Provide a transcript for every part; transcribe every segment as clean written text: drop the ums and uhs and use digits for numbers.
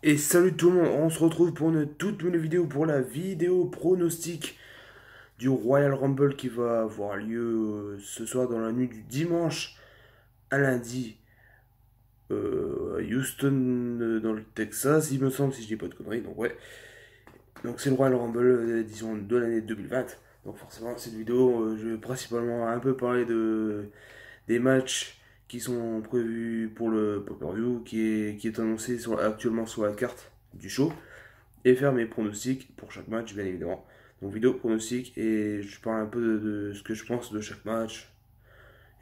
Et salut tout le monde, on se retrouve pour une toute nouvelle vidéo pour la vidéo pronostic du Royal Rumble qui va avoir lieu ce soir dans la nuit du dimanche à lundi à Houston dans le Texas, il me semble, si je dis pas de conneries. Donc ouais, donc c'est le Royal Rumble, disons, de l'année 2020. Donc forcément cette vidéo, je vais principalement un peu parler des matchs qui sont prévus pour le pay-per-view qui est annoncé actuellement sur la carte du show et faire mes pronostics pour chaque match, bien évidemment. Donc vidéo pronostic et je parle un peu de ce que je pense de chaque match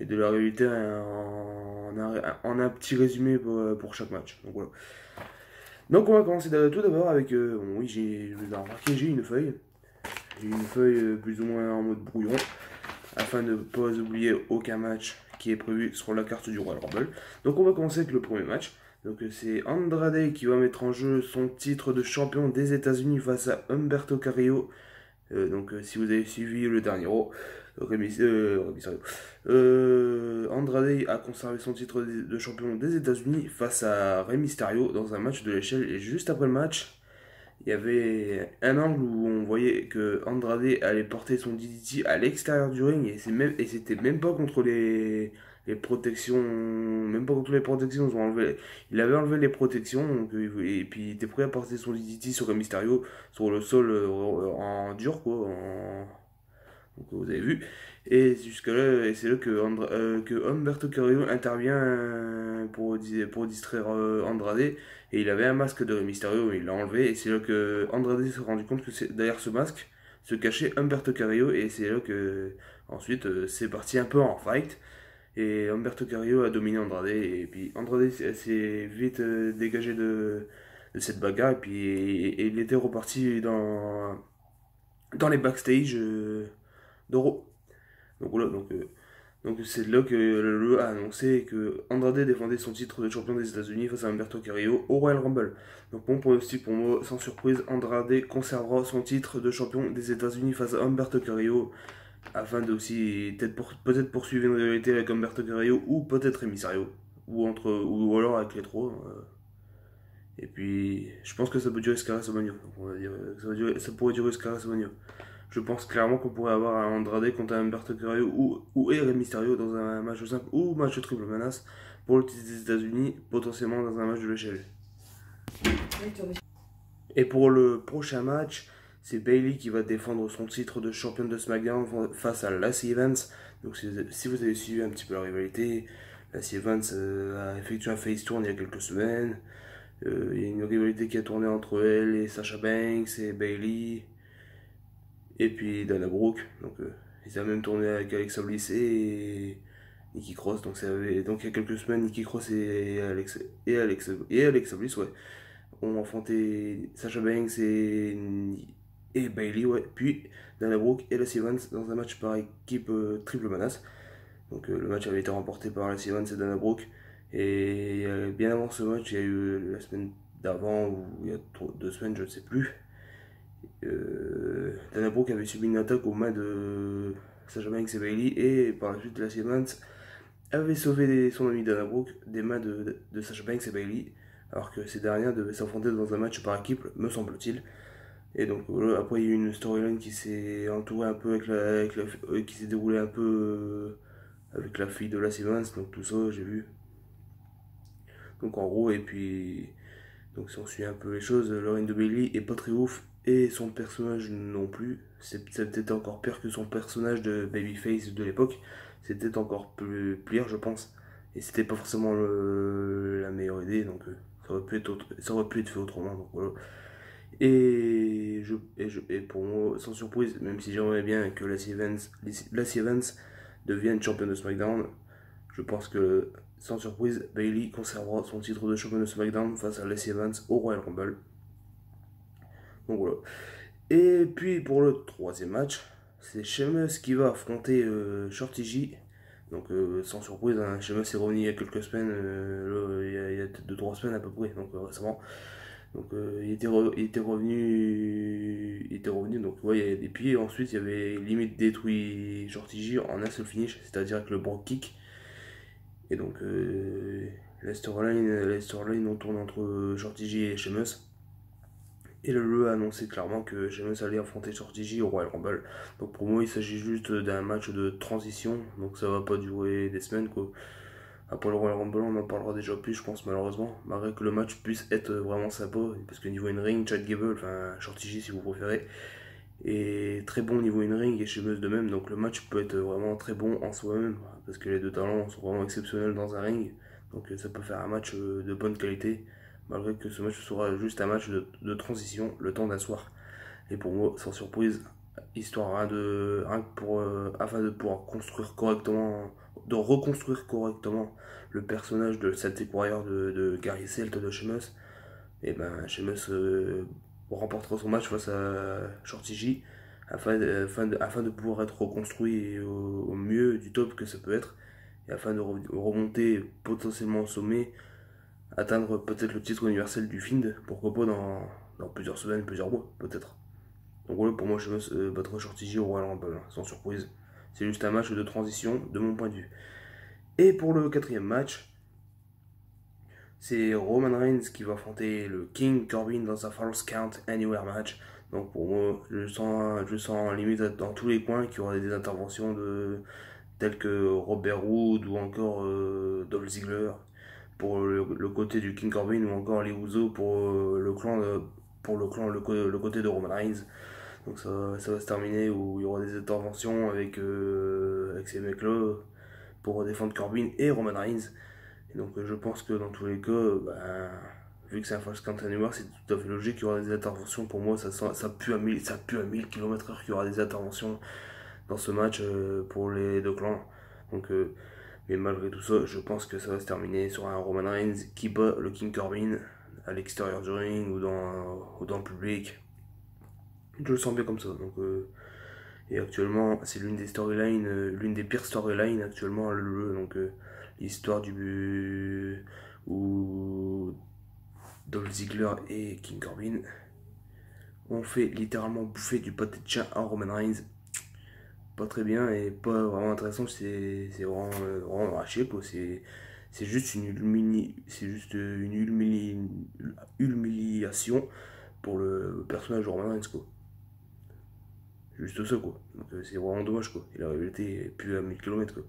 et de la réalité en un petit résumé pour chaque match. Donc voilà. Donc on va commencer tout d'abord avec, bon, oui, vous avez remarqué, j'ai une feuille. J'ai une feuille plus ou moins en mode brouillon afin de ne pas oublier aucun match qui est prévu sur la carte du Royal Rumble. Donc on va commencer avec le premier match. Donc c'est Andrade qui va mettre en jeu son titre de champion des États-Unis face à Humberto Carrillo. Si vous avez suivi le dernier Raw, Andrade a conservé son titre de champion des États-Unis face à Rey Mysterio dans un match de l'échelle. Et juste après le match, il y avait un angle où on voyait que Andrade allait porter son DDT à l'extérieur du ring et c'était même pas contre les protections, même pas contre les protections, il avait enlevé les protections et puis il était prêt à porter son DDT sur Rey Mysterio sur le sol en dur quoi, donc, vous avez vu. Et jusque-là, et c'est là que Humberto Carrillo intervient pour distraire Andrade. Et il avait un masque de Rey Mysterio, il l'a enlevé. Et c'est là que Andrade s'est rendu compte que derrière ce masque se cachait Humberto Carrillo. Et c'est là que ensuite c'est parti un peu en fight. Et Humberto Carrillo a dominé Andrade. Et puis Andrade s'est vite dégagé de cette bagarre. Et puis et il était reparti dans les backstage d'Oro. Donc voilà, donc c'est là que le a annoncé que Andrade défendait son titre de champion des États-Unis face à Humberto Carrillo au Royal Rumble. Donc mon pronostic pour moi, sans surprise, Andrade conservera son titre de champion des États-Unis face à Humberto Carrillo afin de aussi peut-être poursuivre une rivalité avec Humberto Carrillo ou peut-être Rey Mysterio ou alors avec les trois. Et puis je pense que ça peut durer jusqu'à WrestleMania. On va dire, ça pourrait durer jusqu'à WrestleMania. Je pense clairement qu'on pourrait avoir un Andrade contre un Humberto Carrillo ou Rey Mysterio dans un match simple ou match triple menace pour le titre des États-Unis, potentiellement dans un match de l'échelle. Et pour le prochain match, c'est Bayley qui va défendre son titre de championne de SmackDown face à Lacey Evans. Donc si vous avez suivi un petit peu la rivalité, Lacey Evans a effectué un face turn il y a quelques semaines. Il y a une rivalité qui a tourné entre elle et Sasha Banks et Bayley. Et puis Dana Brooke, donc ils ont même tourné avec Alexa Bliss et Nikki Cross. Donc il y a quelques semaines, Nikki Cross et Alexa Bliss, ouais, ont affronté Sasha Banks et Bayley, ouais. Puis Dana Brooke et Lacey Evans dans un match par équipe triple menace. Donc le match avait été remporté par Lacey Evans et Dana Brooke. Et bien avant ce match, il y a eu la semaine d'avant ou il y a 2 semaines, je ne sais plus. Dana Brooke avait subi une attaque aux mains de Sasha Banks et Bayley, et par la suite Lacey Evans avait sauvé son ami Dana Brooke des mains de Sasha Banks et Bayley, alors que ces dernières devaient s'affronter dans un match par équipe, me semble-t-il. Et donc après il y a eu une storyline qui s'est entourée un peu qui s'est déroulée un peu avec la fille de Lacey Evans, donc tout ça j'ai vu. Donc en gros, et puis donc si on suit un peu les choses, le règne de Bayley est pas très ouf et son personnage non plus. C'est peut-être encore pire que son personnage de Babyface de l'époque. C'était encore plus pire, je pense. Et c'était pas forcément la meilleure idée, donc ça aurait pu être fait autrement. Donc voilà. Et pour moi, sans surprise, même si j'aimerais bien que Lacey Evans devienne championne de SmackDown, je pense que, sans surprise, Bayley conservera son titre de champion de SmackDown face à Lacey Evans au Royal Rumble. Donc voilà. Et puis pour le troisième match, c'est Sheamus qui va affronter Shorty G. Donc sans surprise, hein, Sheamus est revenu il y a quelques semaines, il y a 2-3 semaines à peu près, donc récemment. Donc il était revenu, donc ouais, et puis ensuite il y avait limite détruit Shorty G en un seul finish, c'est-à-dire avec le Brogue Kick. Et donc les storylines on tourne entre Shorty G et Sheamus. Et le LE a annoncé clairement que Sheamus allait affronter Shorty G au Royal Rumble. Donc pour moi, il s'agit juste d'un match de transition. Donc ça va pas durer des semaines quoi. Après le Royal Rumble, on en parlera déjà plus, je pense, malheureusement. Malgré que le match puisse être vraiment sympa. Parce que niveau in-ring, Chad Gable, enfin Shorty G si vous préférez, est très bon niveau in-ring et Sheamus de même. Donc le match peut être vraiment très bon en soi-même. Parce que les deux talents sont vraiment exceptionnels dans un ring. Donc ça peut faire un match de bonne qualité. Malgré que ce match sera juste un match de transition, le temps d'un soir. Et pour moi, sans surprise, histoire rien que pour, afin de pouvoir construire correctement, de reconstruire correctement le personnage de Celtic Warrior de Gary Celt de Sheamus, et ben Sheamus remportera son match face à Shorty G afin de pouvoir être reconstruit au mieux du top que ça peut être et afin de remonter potentiellement au sommet, atteindre peut-être le titre universel du Find, pourquoi pas dans plusieurs semaines, plusieurs mois peut-être. Donc voilà, pour moi, Sheamus battra Shorty G au Royal Rumble, sans surprise. C'est juste un match de transition, de mon point de vue. Et pour le quatrième match, c'est Roman Reigns qui va affronter le King Corbin dans un Falls Count Anywhere match. Donc pour moi, je sens limite dans tous les coins qu'il y aura des interventions telles que Robert Roode ou encore Dolph Ziggler pour le côté du King Corbin ou encore les Usos pour le côté de Roman Reigns. Donc ça va se terminer où il y aura des interventions avec ces mecs-là pour défendre Corbin et Roman Reigns. Et donc je pense que dans tous les cas, vu que c'est un Falls Count Anywhere, c'est tout à fait logique qu'il y aura des interventions. Pour moi, ça pue à 1000 km/h qu'il y aura des interventions dans ce match pour les deux clans. Donc, mais malgré tout ça, je pense que ça va se terminer sur un Roman Reigns qui bat le King Corbin à l'extérieur du ring ou dans le public. Je le sens bien comme ça. Donc, et actuellement, c'est l'une des pires storylines actuellement. Donc, l'histoire du où Dolph Ziggler et King Corbin ont fait littéralement bouffer du pâté de chien à Roman Reigns. Pas très bien et pas vraiment intéressant. C'est vraiment arraché quoi. C'est juste humiliation pour le personnage de Roman Reigns quoi. Juste ça quoi. Donc c'est vraiment dommage quoi. Il aurait été plus à 1000 km quoi.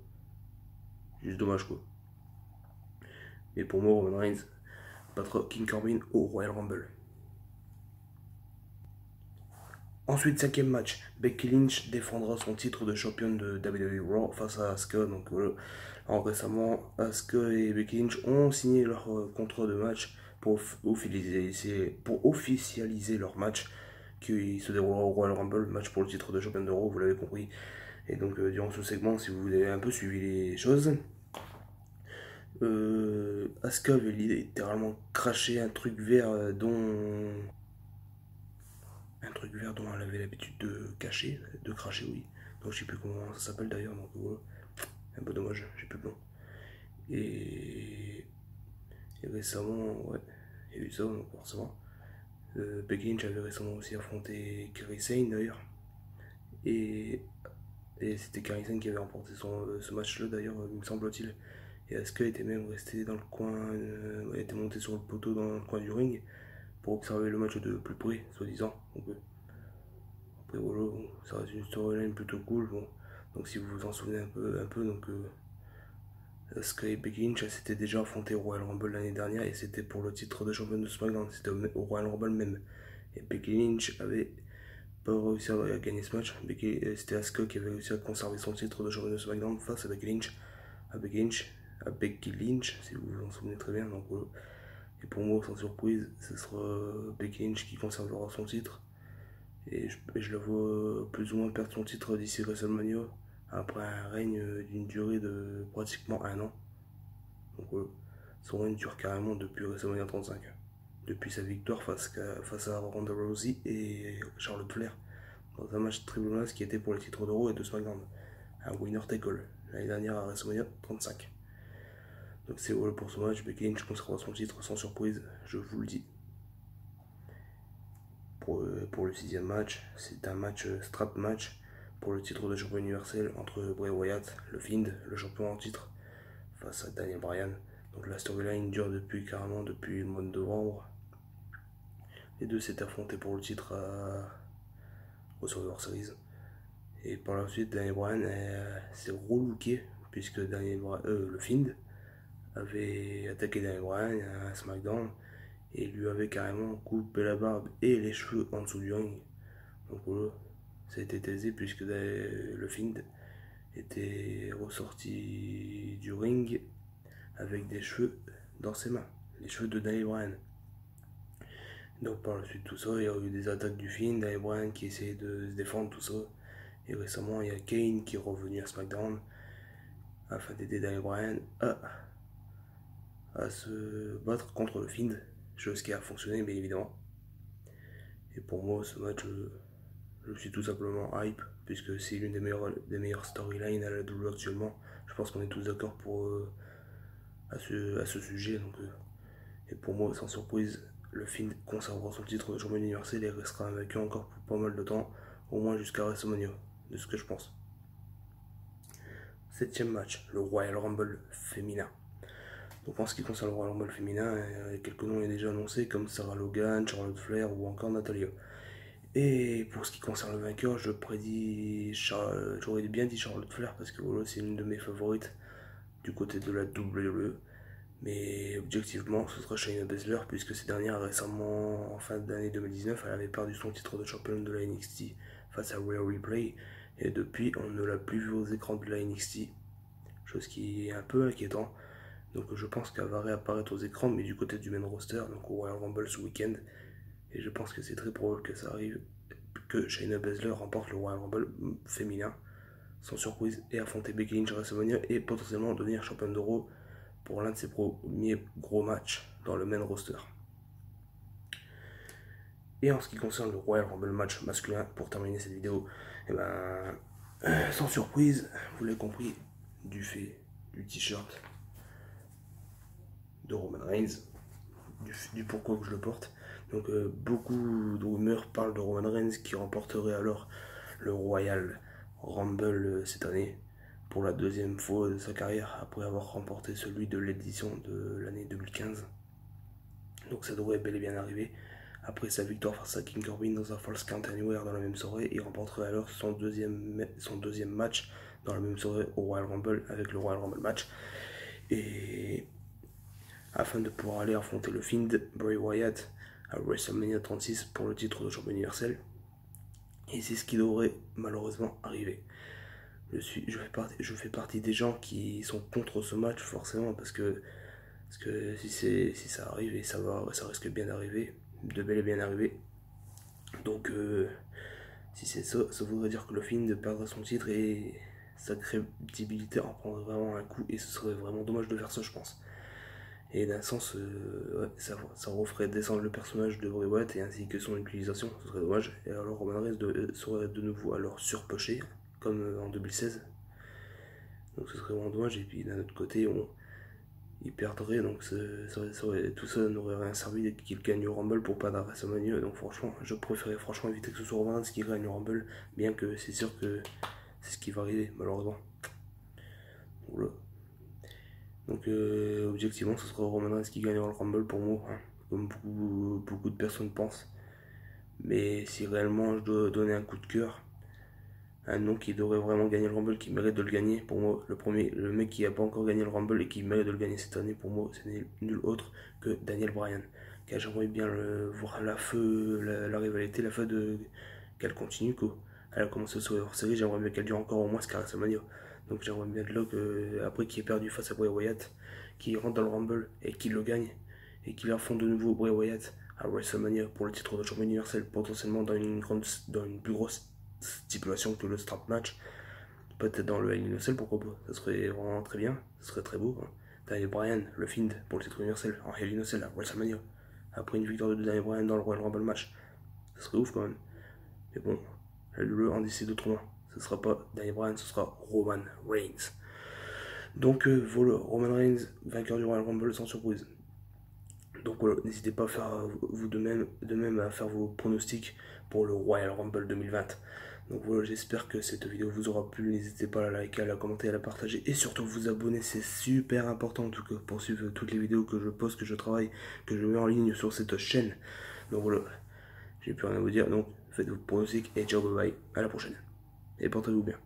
Juste dommage quoi. Et pour moi, Roman Reigns battra King Corbin au Royal Rumble. Ensuite, cinquième match, Becky Lynch défendra son titre de championne de WWE Raw face à Asuka. Donc voilà, récemment, Asuka et Becky Lynch ont signé leur contrat de match pour officialiser leur match qui se déroulera au Royal Rumble, match pour le titre de championne de Raw, vous l'avez compris. Et donc durant ce segment, si vous avez un peu suivi les choses, Asuka avait littéralement craché un truc vert dont elle avait l'habitude de cracher, oui. Donc je sais plus comment ça s'appelle d'ailleurs, donc voilà. Un peu dommage, j'ai plus le nom. Et, et récemment, ouais, il y a eu ça, donc forcément. Becky Lynch avait récemment aussi affronté Kairi Sane d'ailleurs. Et, et c'était Kairi Sane qui avait remporté ce match-là d'ailleurs, me semble-t-il. Et Asuka était même restée dans le coin, elle était montée sur le poteau dans le coin du ring pour observer le match de plus près, soi-disant. Donc, après voilà, bon, ça reste une storyline plutôt cool. Bon. Donc si vous vous en souvenez un peu donc Asuka et Becky Lynch s'étaient déjà affronté au Royal Rumble l'année dernière et c'était pour le titre de championne de SmackDown, c'était au Royal Rumble même. Et Becky Lynch avait pas réussi à gagner ce match. C'était Asuka qui avait réussi à conserver son titre de championne de SmackDown face à Becky Lynch. À Becky Lynch, si vous vous en souvenez très bien. Donc voilà. Et pour moi, sans surprise, ce sera Becky Lynch qui conservera son titre. Et je la vois plus ou moins perdre son titre d'ici WrestleMania après un règne d'une durée de pratiquement un an. Donc son règne dure carrément depuis WrestleMania 35. Depuis sa victoire face à Ronda Rousey et Charlotte Flair dans un match très menace qui était pour les titres d'Euro et de SmackDown. Un winner take all l'année dernière à WrestleMania 35. Donc c'est voilà pour ce match. Becky Lynch conservera son titre sans surprise, je vous le dis. Pour le sixième match, c'est un match strap match pour le titre de champion universel entre Bray Wyatt, le Fiend, le champion en titre, face à Daniel Bryan. Donc la storyline dure carrément depuis le mois de novembre. Les deux s'étaient affrontés pour le titre au Survivor Series. Et par la suite, Daniel Bryan s'est relooké puisque le Fiend avait attaqué Daniel Bryan à SmackDown et lui avait carrément coupé la barbe et les cheveux en dessous du ring. Donc voilà, ça a été taisé puisque le Fiend était ressorti du ring avec des cheveux dans ses mains, les cheveux de Daniel Bryan. Donc par la suite tout ça, il y a eu des attaques du Fiend, Daniel Bryan qui essayait de se défendre, tout ça. Et récemment, il y a Kane qui est revenu à SmackDown afin d'aider Daniel Bryan à se battre contre le Fiend, chose qui a fonctionné bien évidemment. Et pour moi, ce match, je suis tout simplement hype, puisque c'est l'une des meilleures storylines à la WWE actuellement. Je pense qu'on est tous d'accord à ce sujet. Donc, et pour moi, sans surprise, le Fiend conservera son titre de champion universel et restera invaincu encore pour pas mal de temps, au moins jusqu'à WrestleMania, de ce que je pense. 7ème match, le Royal Rumble féminin. Donc en ce qui concerne le Royal Rumble féminin, quelques noms sont déjà annoncés comme Sarah Logan, Charlotte Flair ou encore Natalya. Et pour ce qui concerne le vainqueur, j'aurais bien dit Charlotte Flair parce que voilà, c'est une de mes favorites du côté de la WWE. Mais objectivement, ce sera Shayna Baszler puisque cette dernière récemment, en fin d'année 2019, elle avait perdu son titre de championne de la NXT face à Rhea Ripley. Et depuis, on ne l'a plus vue aux écrans de la NXT, chose qui est un peu inquiétant. Donc je pense qu'elle va réapparaître aux écrans, mais du côté du main roster, donc au Royal Rumble ce week-end. Et je pense que c'est très probable que ça arrive, que Shayna Baszler remporte le Royal Rumble féminin, sans surprise, et affronter Becky Lynch à WrestleMania et potentiellement devenir championne d'Euro pour l'un de ses premiers gros matchs dans le main roster. Et en ce qui concerne le Royal Rumble match masculin, pour terminer cette vidéo, sans surprise, vous l'avez compris, du fait du t-shirt de Roman Reigns, du pourquoi que je le porte. Donc beaucoup de rumeurs parlent de Roman Reigns qui remporterait alors le Royal Rumble cette année pour la deuxième fois de sa carrière après avoir remporté celui de l'édition de l'année 2015. Donc ça devrait bel et bien arriver. Après sa victoire face à King Corbin dans un Falls Count Anywhere dans la même soirée, il remporterait alors son deuxième match dans la même soirée au Royal Rumble avec le Royal Rumble match. Et afin de pouvoir aller affronter le Fiend, Bray Wyatt, à WrestleMania 36 pour le titre de champion universel. Et c'est ce qui devrait malheureusement arriver. Je fais partie des gens qui sont contre ce match forcément parce que si ça arrive, et ça risque bien d'arriver, de bel et bien arriver. Donc si c'est ça, ça voudrait dire que le Fiend perdra son titre et sa crédibilité en prendrait vraiment un coup et ce serait vraiment dommage de faire ça, je pense. Et d'un sens, ouais, ça referait descendre le personnage de Bray Wyatt et ainsi que son utilisation, ce serait dommage. Et alors Roman Reigns serait de nouveau alors surpushé, comme en 2016. Donc ce serait vraiment dommage. Et puis d'un autre côté, il perdrait, donc tout ça n'aurait rien servi qu'il gagne au Rumble pour pas d'arrêt WrestleMania. Donc franchement, je préférais franchement éviter que ce soit Roman Reigns qui gagne au Rumble, bien que c'est sûr que c'est ce qui va arriver, malheureusement. Voilà. Donc objectivement, ce sera Roman Reigns qui gagnera le Rumble pour moi, hein, comme beaucoup de personnes pensent. Mais si réellement je dois donner un coup de cœur, un nom qui devrait vraiment gagner le Rumble, qui mérite de le gagner, pour moi, le mec qui n'a pas encore gagné le Rumble et qui mérite de le gagner cette année, pour moi, ce n'est nul autre que Daniel Bryan. Car j'aimerais bien voir la rivalité, qu'elle continue, quoi. Elle a commencé sur série, j'aimerais bien qu'elle dure encore au moins jusqu'à WrestleMania. Donc j'aimerais bien de là après qu'il ait perdu face à Bray Wyatt, qu'il rentre dans le Rumble et qu'il le gagne. Et qu'il affronte de nouveau Bray Wyatt à WrestleMania pour le titre de champion universel, potentiellement dans une plus grosse stipulation que le strap match. Peut-être dans le Hell in a Cell, pourquoi pas. Ça serait vraiment très bien, ça serait très beau. Hein. Daniel Bryan, le Fiend pour le titre universel en Hell in a Cell à WrestleMania. Après une victoire de Daniel Bryan dans le Royal Rumble match. Ça serait ouf quand même. Mais bon, la WWE en décide autrement. Ce sera pas Daniel Bryan, ce sera Roman Reigns. Donc voilà, Roman Reigns, vainqueur du Royal Rumble sans surprise. Donc voilà, n'hésitez pas à faire vous de même à faire vos pronostics pour le Royal Rumble 2020. Donc voilà, j'espère que cette vidéo vous aura plu. N'hésitez pas à la liker, à la commenter, à la partager et surtout vous abonner, c'est super important en tout cas pour suivre toutes les vidéos que je poste, que je travaille, que je mets en ligne sur cette chaîne. Donc voilà, j'ai plus rien à vous dire. Donc faites vos pronostics et ciao, bye bye, à la prochaine. Et portez-vous bien.